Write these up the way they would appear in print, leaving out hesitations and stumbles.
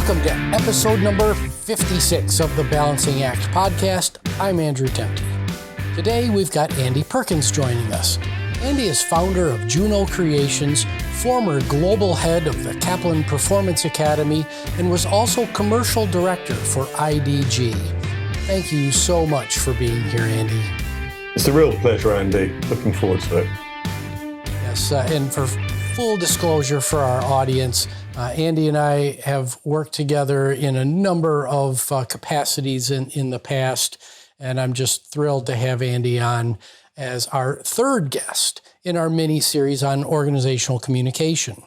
Welcome to episode number 56 of the Balancing Act podcast. I'm Andrew Temte. Today we've got Andy Perkins joining us. Andy is founder of Juno Creations, former global head of the Kaplan Performance Academy, and was also commercial director for IDG. Thank you so much for being here, Andy. It's a real pleasure, Andy. Looking forward to it. Yes, and for full disclosure for our audience, Andy and I have worked together in a number of capacities in the past, and I'm just thrilled to have Andy on as our third guest in our mini-series on organizational communication.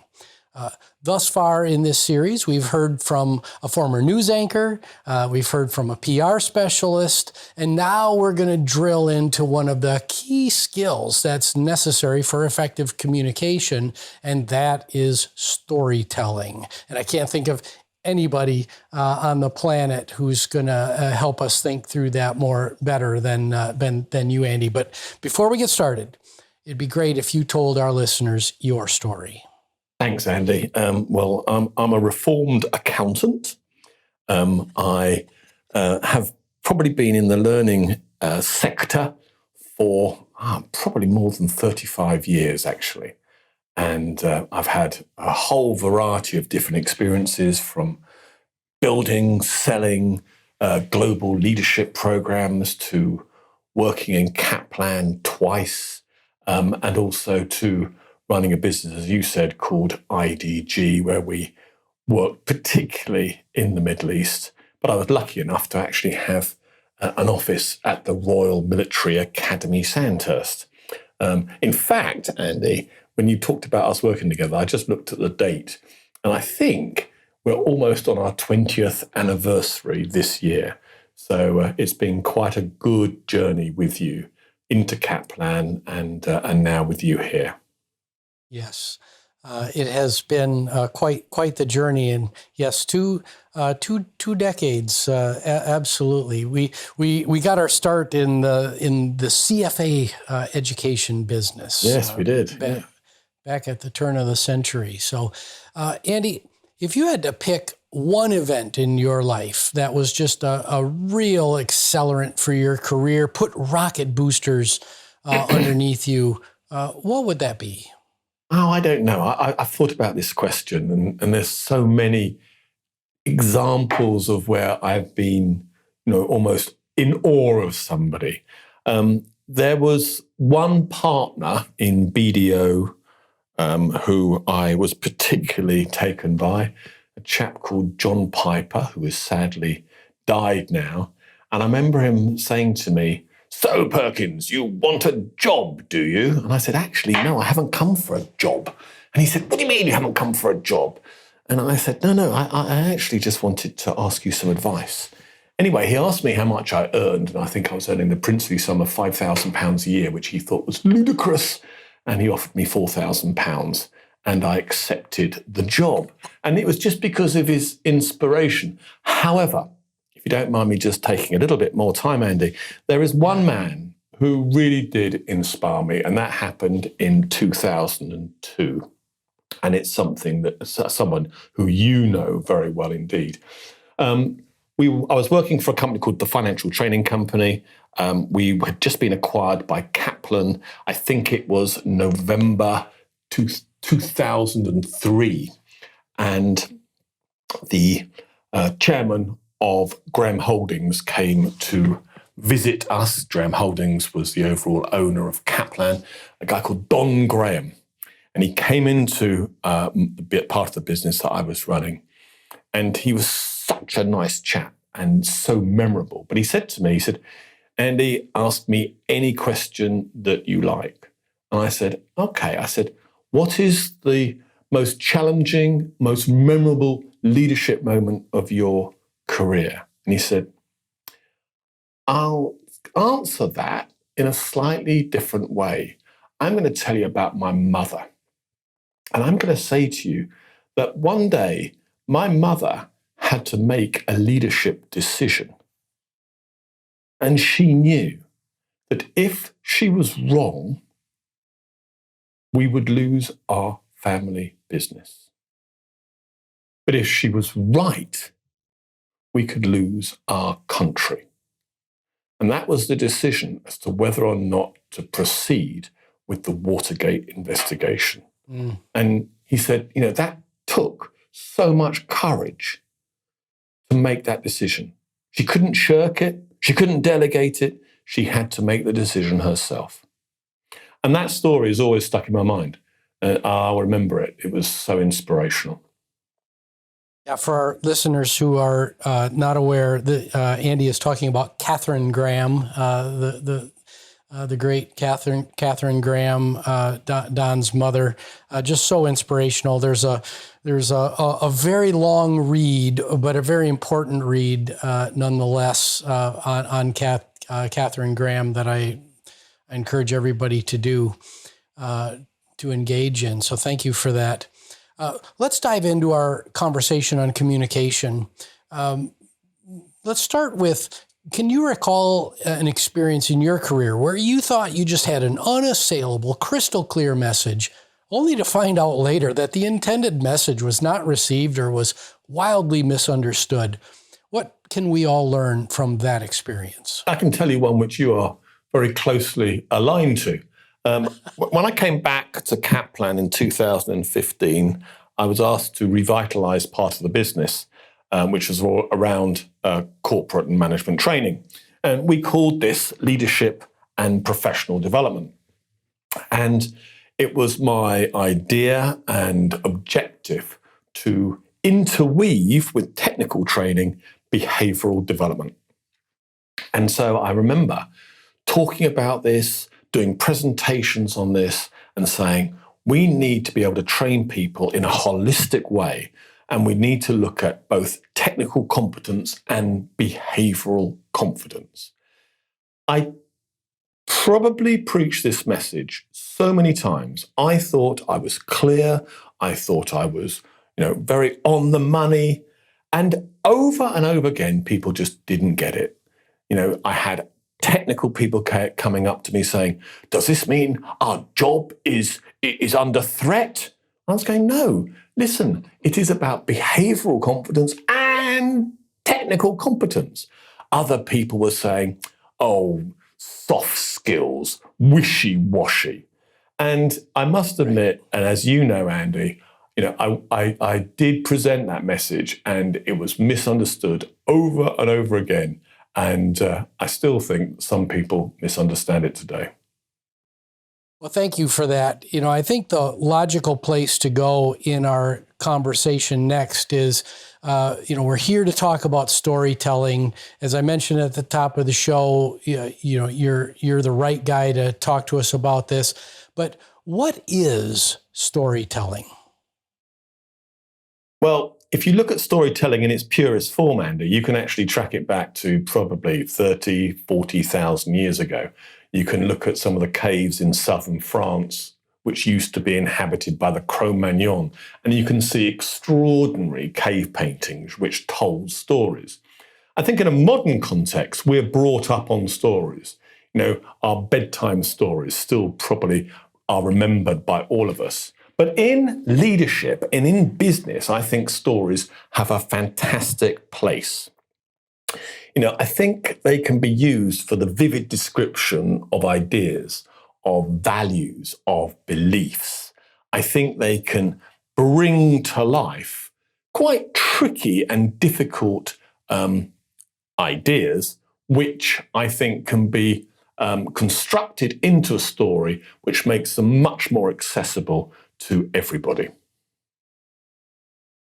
Thus far in this series, we've heard from a former news anchor, we've heard from a PR specialist, and now we're going to drill into one of the key skills that's necessary for effective communication, and that is storytelling. And I can't think of anybody on the planet who's going to help us think through that better than you, Andy. But before we get started, it'd be great if you told our listeners your story. Thanks, Andy. Well, I'm a reformed accountant. I have probably been in the learning sector for probably more than 35 years, actually. And I've had a whole variety of different experiences, from building, selling global leadership programs, to working in Kaplan twice, and also to running a business, as you said, called IDG, where we worked particularly in the Middle East. But I was lucky enough to actually have an office at the Royal Military Academy, Sandhurst. In fact, Andy, when you talked about us working together, I just looked at the date, and I think we're almost on our 20th anniversary this year. So it's been quite a good journey with you into Kaplan and now with you here. Yes, it has been quite the journey, and yes, two decades. Absolutely, we got our start in the CFA education business. Yes, we did. Back at the turn of the century. So, Andy, if you had to pick one event in your life that was just a real accelerant for your career, put rocket boosters underneath you, what would that be? Oh, I don't know. I've thought about this question, and there's so many examples of where I've been, almost in awe of somebody. There was one partner in BDO who I was particularly taken by, a chap called John Piper, who has sadly died now. And I remember him saying to me, "So, Perkins, you want a job, do you?" And I said, "Actually, no, I haven't come for a job." And he said, "What do you mean you haven't come for a job?" And I said, No, I actually just wanted to ask you some advice. Anyway, he asked me how much I earned, and I think I was earning the princely sum of £5,000 a year, which he thought was ludicrous. And he offered me £4,000, and I accepted the job. And it was just because of his inspiration. However, if you don't mind me just taking a little bit more time, Andy, there is one man who really did inspire me, and that happened in 2002. And it's someone who you know very well indeed. I was working for a company called the Financial Training Company. We had just been acquired by Kaplan. I think it was November 2003. And the chairman of Graham Holdings came to visit us. Graham Holdings was the overall owner of Kaplan, a guy called Don Graham. And he came into the part of the business that I was running. And he was such a nice chap and so memorable. But he said to me, "Andy, ask me any question that you like." And I said, "Okay." I said, "What is the most challenging, most memorable leadership moment of your career?" And he said, "I'll answer that in a slightly different way. I'm going to tell you about my mother. And I'm going to say to you that one day my mother had to make a leadership decision. And she knew that if she was wrong, we would lose our family business. But if she was right, we could lose our country. And that was the decision as to whether or not to proceed with the Watergate investigation. And he said, that took so much courage to make that decision. She couldn't shirk it. She couldn't delegate it. She had to make the decision herself. And that story is always stuck in my mind. I'll remember it. It was so inspirational. Yeah, for our listeners who are not aware, Andy is talking about Katharine Graham, the great Katharine Graham, Don's mother. Just so inspirational. There's a very long read, but a very important read nonetheless on Katharine Graham that I encourage everybody to engage in. So thank you for that. Let's dive into our conversation on communication. Let's start with, can you recall an experience in your career where you thought you just had an unassailable, crystal clear message, only to find out later that the intended message was not received or was wildly misunderstood? What can we all learn from that experience? I can tell you one which you are very closely aligned to. When I came back to Kaplan in 2015, I was asked to revitalize part of the business, which was all around corporate and management training. And we called this leadership and professional development. And it was my idea and objective to interweave with technical training behavioral development. And so I remember talking about this, doing presentations on this and saying, we need to be able to train people in a holistic way, and we need to look at both technical competence and behavioral confidence. I probably preached this message so many times. I thought I was clear. I thought I was, very on the money. And over again, people just didn't get it. I had technical people coming up to me saying, does this mean our job is under threat? I was going, no, listen, it is about behavioral confidence and technical competence. Other people were saying, oh, soft skills, wishy-washy. And I must admit, and as you know, Andy, I did present that message and it was misunderstood over and over again. And I still think some people misunderstand it today. Well, thank you for that. I think the logical place to go in our conversation next is, we're here to talk about storytelling. As I mentioned at the top of the show, you're the right guy to talk to us about this. But what is storytelling? Well, if you look at storytelling in its purest form, Andy, you can actually track it back to probably 30, 40,000 years ago. You can look at some of the caves in southern France, which used to be inhabited by the Cro-Magnon, and you can see extraordinary cave paintings which told stories. I think in a modern context, we're brought up on stories. Our bedtime stories still probably are remembered by all of us. But in leadership and in business, I think stories have a fantastic place. I think they can be used for the vivid description of ideas, of values, of beliefs. I think they can bring to life quite tricky and difficult ideas, which I think can be constructed into a story, which makes them much more accessible to everybody.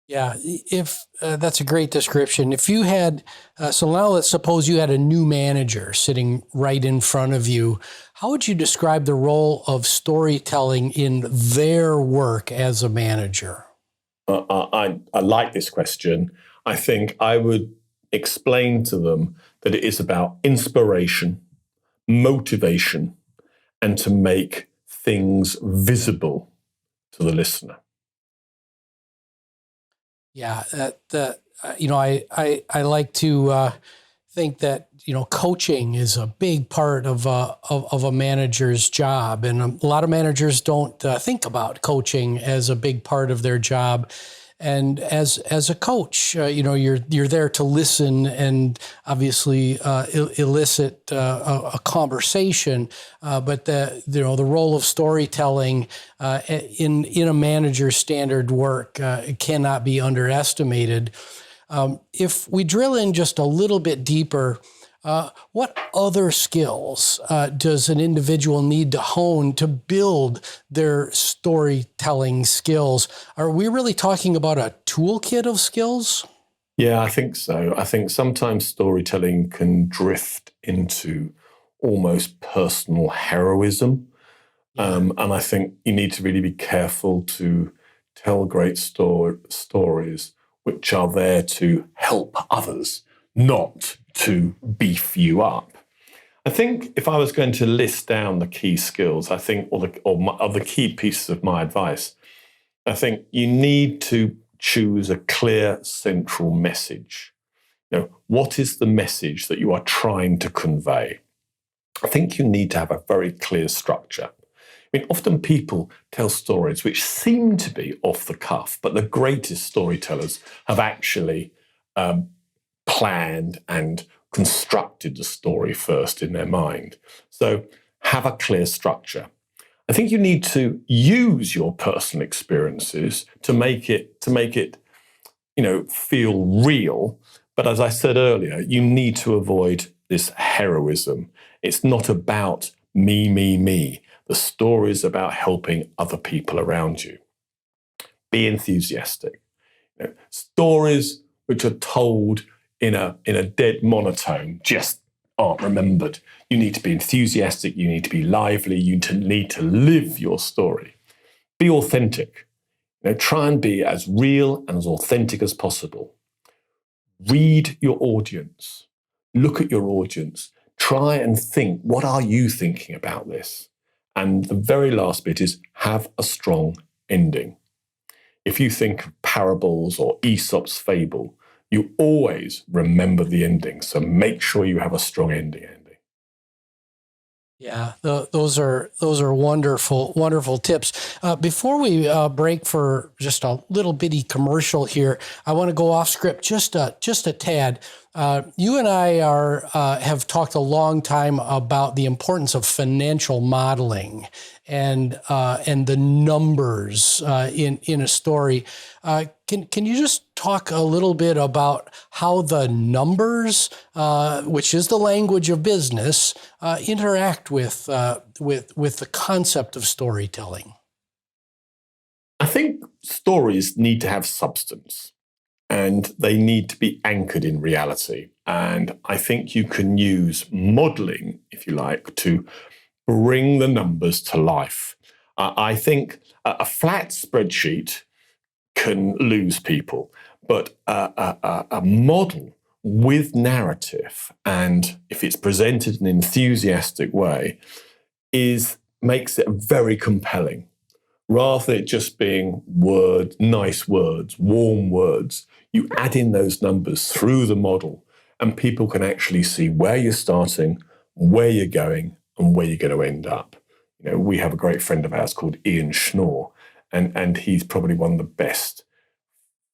Yeah, if that's a great description. If you had, so now let's suppose you had a new manager sitting right in front of you. How would you describe the role of storytelling in their work as a manager? I like this question. I think I would explain to them that it is about inspiration, motivation, and to make things visible to the listener. Yeah, I like to think that coaching is a big part of a manager's job, and a lot of managers don't think about coaching as a big part of their job. And as a coach, you're there to listen and obviously elicit a conversation. But the role of storytelling in a manager's standard work cannot be underestimated. If we drill in just a little bit deeper, what other skills does an individual need to hone to build their storytelling skills? Are we really talking about a toolkit of skills? Yeah, I think so. I think sometimes storytelling can drift into almost personal heroism. And I think you need to really be careful to tell great stories which are there to help others, not to beef you up. I think if I was going to list down the key skills, I think, or the key pieces of my advice, I think you need to choose a clear central message. What is the message that you are trying to convey? I think you need to have a very clear structure. I mean, often people tell stories which seem to be off the cuff, but the greatest storytellers have actually planned and constructed the story first in their mind. So have a clear structure. I think you need to use your personal experiences to make it feel real. But as I said earlier, you need to avoid this heroism. It's not about me, me, me. The story is about helping other people around you. Be enthusiastic. Stories which are told in a dead monotone just aren't remembered. You need to be enthusiastic. You need to be lively. You need to live your story. Be authentic. Try and be as real and as authentic as possible. Read your audience. Look at your audience. Try and think, what are you thinking about this? And the very last bit is have a strong ending. If you think of parables or Aesop's fable, you always remember the ending. So make sure you have a strong ending, Andy. Yeah, those are wonderful tips. Before we break for just a little bitty commercial here, I want to go off script just a tad. You and I have talked a long time about the importance of financial modeling and the numbers in a story. Can you just talk a little bit about how the numbers, which is the language of business, interact with the concept of storytelling? I think stories need to have substance and they need to be anchored in reality. And I think you can use modeling, if you like, to bring the numbers to life. I think a flat spreadsheet can lose people, but a model with narrative, and if it's presented in an enthusiastic way, makes it very compelling. Rather than it just being nice words, warm words, you add in those numbers through the model, and people can actually see where you're starting, where you're going, and where you're going to end up. We have a great friend of ours called Ian Schnorr, and he's probably one of the best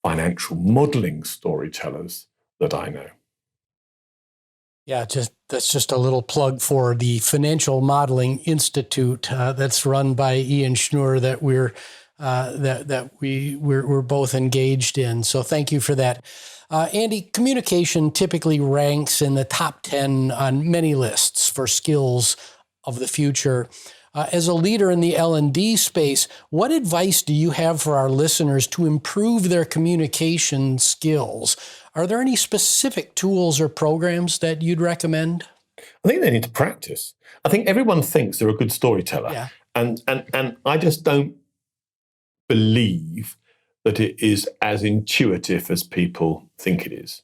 financial modeling storytellers that I know. Yeah, that's just a little plug for the Financial Modeling Institute that's run by Ian Schnorr that we're both engaged in. So thank you for that. Andy, communication typically ranks in the top 10 on many lists for skills of the future. As a leader in the L&D space, what advice do you have for our listeners to improve their communication skills? Are there any specific tools or programs that you'd recommend? I think they need to practice. I think everyone thinks they're a good storyteller. Yeah. And I just don't believe that it is as intuitive as people think it is.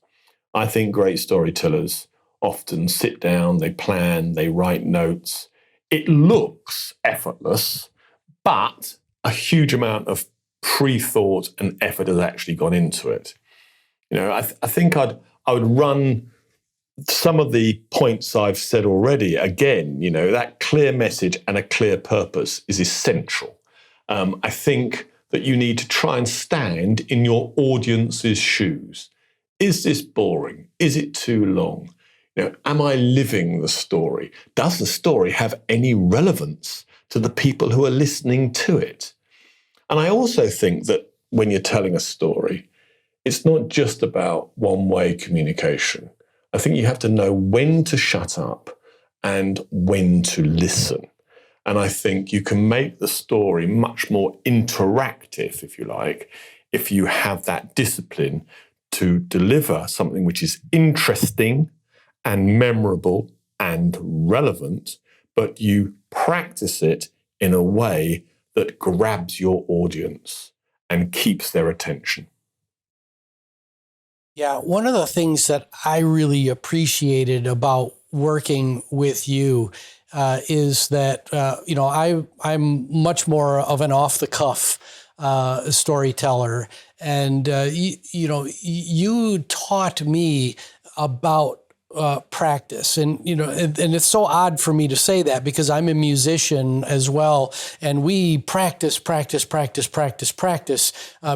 I think great storytellers often sit down, they plan, they write notes. It looks effortless, but a huge amount of pre-thought and effort has actually gone into it. I think I would run some of the points I've said already again. That clear message and a clear purpose is essential. I think that you need to try and stand in your audience's shoes. Is this boring? Is it too long? Am I living the story? Does the story have any relevance to the people who are listening to it? And I also think that when you're telling a story, it's not just about one-way communication. I think you have to know when to shut up and when to listen. And I think you can make the story much more interactive, if you like, if you have that discipline to deliver something which is interesting and memorable and relevant, but you practice it in a way that grabs your audience and keeps their attention. Yeah, one of the things that I really appreciated about working with you is that I'm much more of an off-the-cuff storyteller, and you taught me about practice, and it's so odd for me to say that because I'm a musician as well, and we practice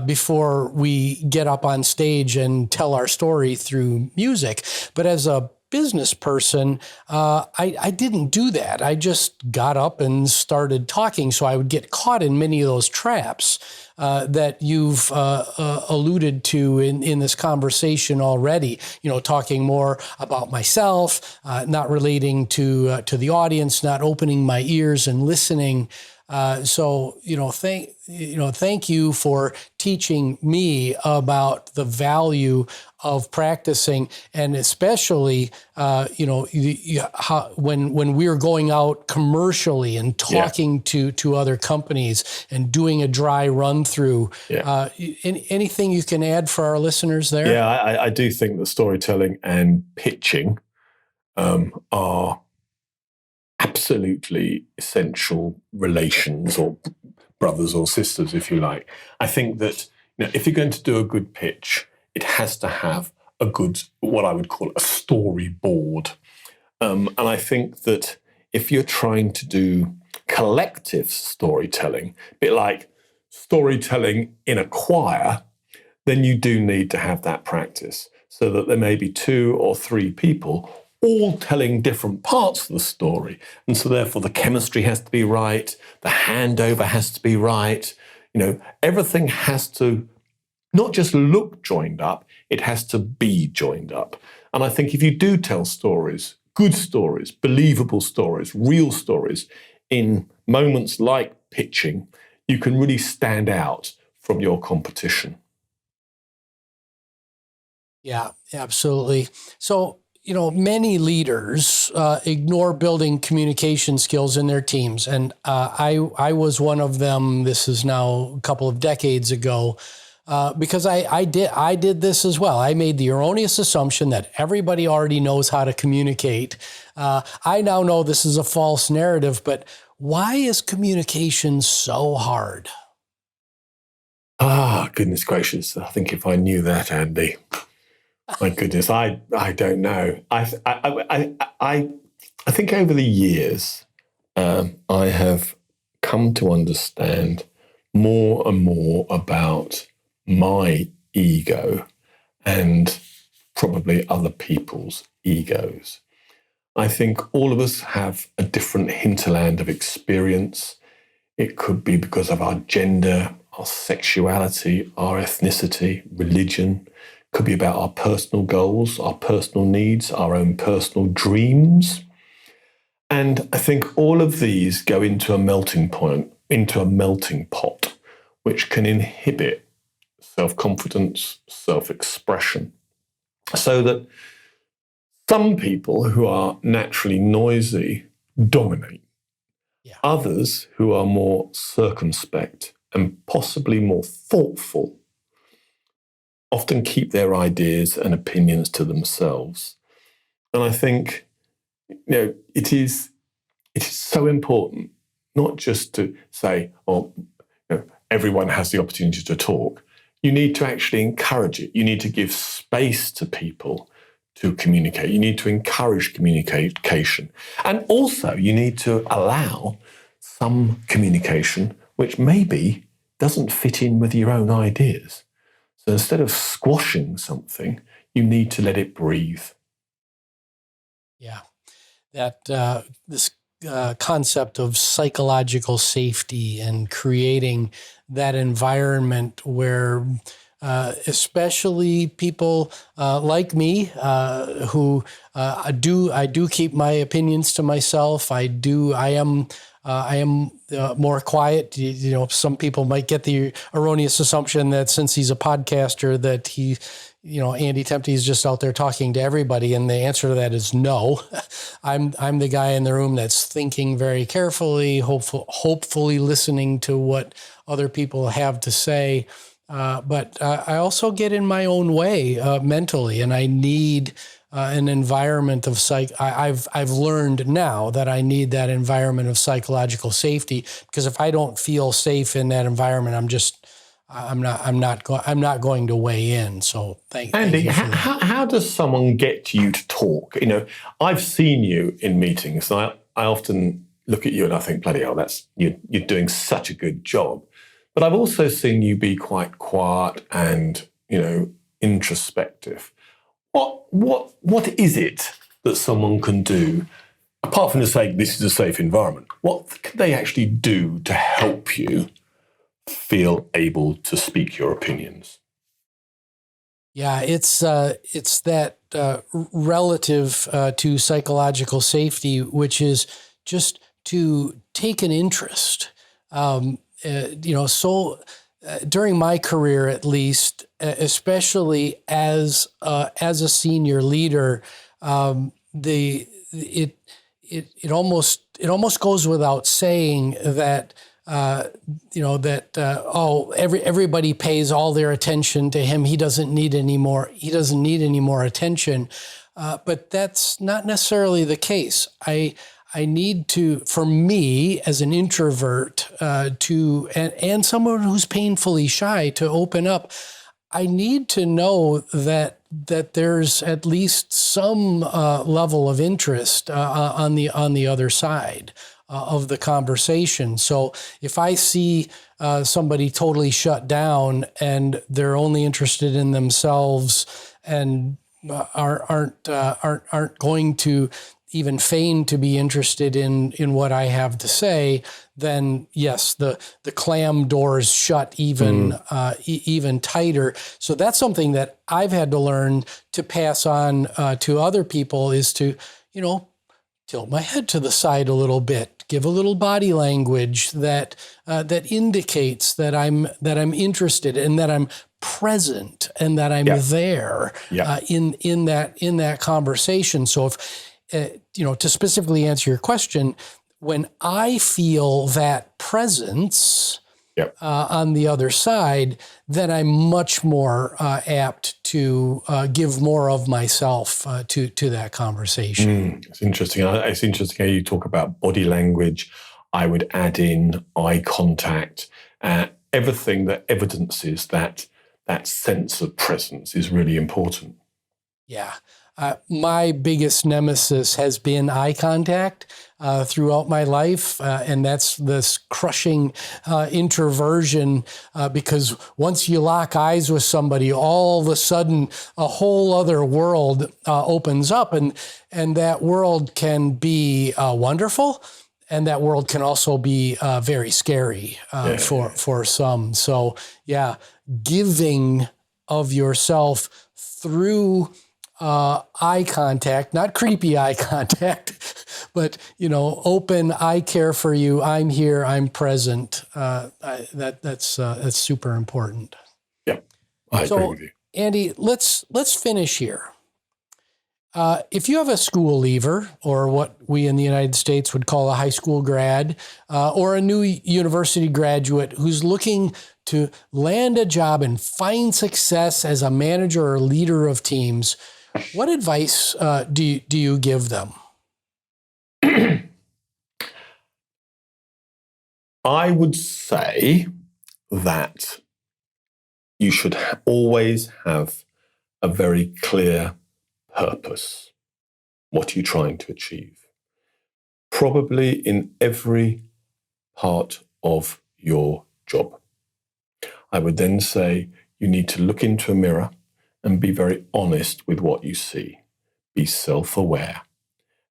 before we get up on stage and tell our story through music. But as a business person, I didn't do that. I just got up and started talking, so I would get caught in many of those traps that you've alluded to in this conversation already. Talking more about myself, not relating to the audience, not opening my ears and listening. Thank you for teaching me about the value of practicing, and especially, when we're going out commercially and talking to other companies and doing a dry run through. Anything you can add for our listeners there? Yeah, I do think that storytelling and pitching are absolutely essential relations, or brothers or sisters, if you like. I think that if you're going to do a good pitch, it has to have a good, what I would call a storyboard. And I think that if you're trying to do collective storytelling, a bit like storytelling in a choir, then you do need to have that practice so that there may be 2 or 3 people all telling different parts of the story. And so therefore the chemistry has to be right, the handover has to be right, everything has to not just look joined up, it has to be joined up. And I think if you do tell stories, good stories, believable stories, real stories, in moments like pitching, you can really stand out from your competition. Yeah, absolutely. So, many leaders ignore building communication skills in their teams. And I was one of them. This is now a couple of decades ago, because I did this as well. I made the erroneous assumption that everybody already knows how to communicate. I now know this is a false narrative, but why is communication so hard? Goodness gracious. I think if I knew that, Andy, my goodness, I don't know. I think over the years, I have come to understand more and more about my ego and probably other people's egos. I think all of us have a different hinterland of experience. It could be because of our gender, our sexuality, our ethnicity, religion. Could be about our personal goals, our personal needs, our own personal dreams. And I think all of these go into a melting pot, which can inhibit self-confidence, self-expression. So that some people who are naturally noisy dominate. Yeah. Others who are more circumspect and possibly more thoughtful often keep their ideas and opinions to themselves. And I think, it is so important not just to say, everyone has the opportunity to talk. You need to actually encourage it. You need to give space to people to communicate. You need to encourage communication. And also you need to allow some communication which maybe doesn't fit in with your own ideas. So instead of squashing something, you need to let it breathe. Yeah, that this concept of psychological safety and creating that environment where especially people like me who I do keep my opinions to myself. I am more quiet. You know, some people might get the erroneous assumption that since he's a podcaster that he, you know, Andy Temte is just out there talking to everybody, and the answer to that is no. I'm the guy in the room that's thinking very carefully, hopefully listening to what other people have to say. But I also get in my own way mentally, and I need an environment of I've learned now that I need that environment of psychological safety, because if I don't feel safe in that environment, I'm not going to weigh in. So thank Andy, you for that. how does someone get you to talk? You know, I've seen you in meetings, and I often look at you and I think, bloody hell, you're doing such a good job. But I've also seen you be quite quiet and, you know, introspective. What is it that someone can do, apart from just saying this is a safe environment? What can they actually do to help you feel able to speak your opinions? Yeah, it's that relative to psychological safety, which is just to take an interest. During my career, at least, especially as a senior leader, it almost goes without saying that everybody pays all their attention to him. He doesn't need any more. He doesn't need any more attention. But that's not necessarily the case. I need to, for me as an introvert, and someone who's painfully shy, to open up, I need to know that there's at least some level of interest on the other side of the conversation. So if I see somebody totally shut down and they're only interested in themselves and aren't going to even feign to be interested in what I have to say, then yes, the clam doors shut even tighter. So that's something that I've had to learn to pass on to other people, is to, you know, tilt my head to the side a little bit, give a little body language that indicates that I'm interested and that I'm present and that I'm there in that conversation. So if to specifically answer your question, when I feel that presence on the other side, then I'm much more apt to give more of myself to that conversation. It's interesting. It's interesting how you talk about body language. I would add in eye contact. Everything that evidences that sense of presence is really important. Yeah. My biggest nemesis has been eye contact throughout my life, and that's this crushing introversion, because once you lock eyes with somebody, all of a sudden a whole other world opens up, and that world can be wonderful, and that world can also be very scary for some. So yeah, giving of yourself through eye contact, not creepy eye contact, but, open, I care for you, I'm here, I'm present. That's super important. Yeah, I agree with you. Andy, let's finish here. If you have a school leaver, or what we in the United States would call a high school grad, or a new university graduate who's looking to land a job and find success as a manager or leader of teams, what advice do you give them? I would say that you should always have a very clear purpose. What are you trying to achieve? Probably in every part of your job. I would then say you need to look into a mirror and be very honest with what you see. Be self-aware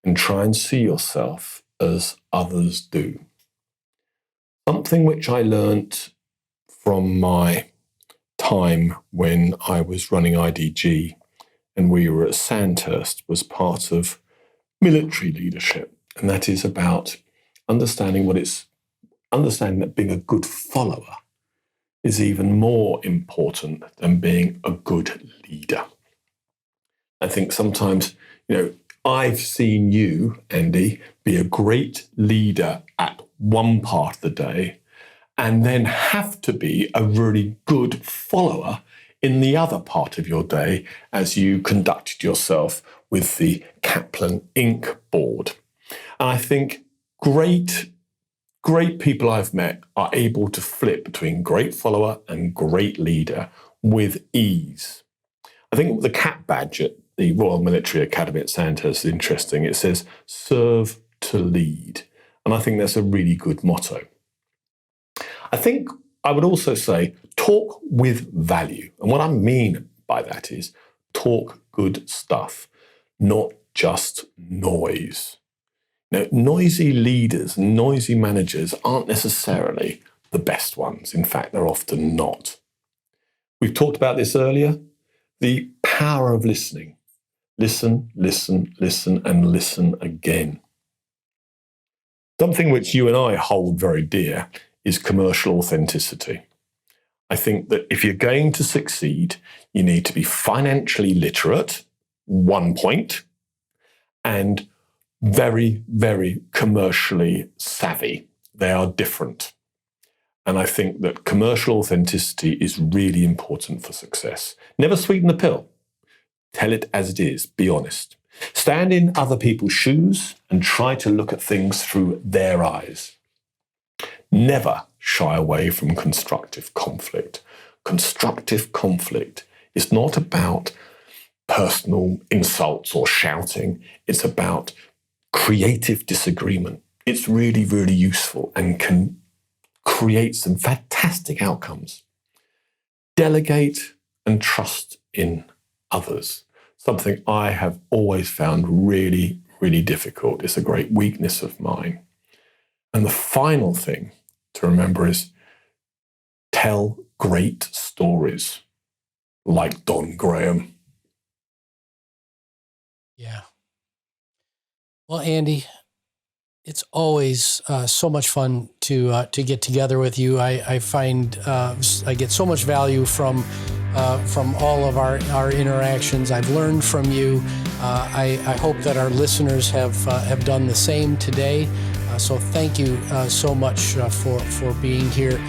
and try and see yourself as others do. Something which I learnt from my time when I was running IDG and we were at Sandhurst was part of military leadership. And that is about understanding that being a good follower is even more important than being a good leader. I think sometimes, I've seen you, Andy, be a great leader at one part of the day and then have to be a really good follower in the other part of your day as you conducted yourself with the Kaplan ink board. And I think great people I've met are able to flip between great follower and great leader with ease. I think the CAP badge at the Royal Military Academy at Sandhurst is interesting. It says, serve to lead. And I think that's a really good motto. I think I would also say, talk with value. And what I mean by that is talk good stuff, not just noise. Noisy leaders, noisy managers aren't necessarily the best ones. In fact, they're often not. We've talked about this earlier, the power of listening. Listen, listen, listen, and listen again. Something which you and I hold very dear is commercial authenticity. I think that if you're going to succeed, you need to be financially literate, 1 point, and very, very commercially savvy. They are different. And I think that commercial authenticity is really important for success. Never sweeten the pill. Tell it as it is. Be honest. Stand in other people's shoes and try to look at things through their eyes. Never shy away from constructive conflict. Constructive conflict is not about personal insults or shouting. It's about creative disagreement. It's really, really useful and can create some fantastic outcomes. Delegate and trust in others. Something I have always found really, really difficult. It's a great weakness of mine. And the final thing to remember is tell great stories like Don Graham. Yeah. Well, Andy, it's always so much fun to get together with you. I find I get so much value from all of our interactions. I've learned from you. I hope that our listeners have done the same today. So thank you so much for being here.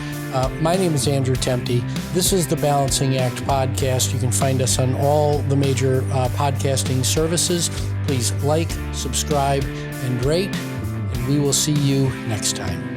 My name is Andrew Temte. This is the Balancing Act podcast. You can find us on all the major podcasting services. Please like, subscribe, and rate, and we will see you next time.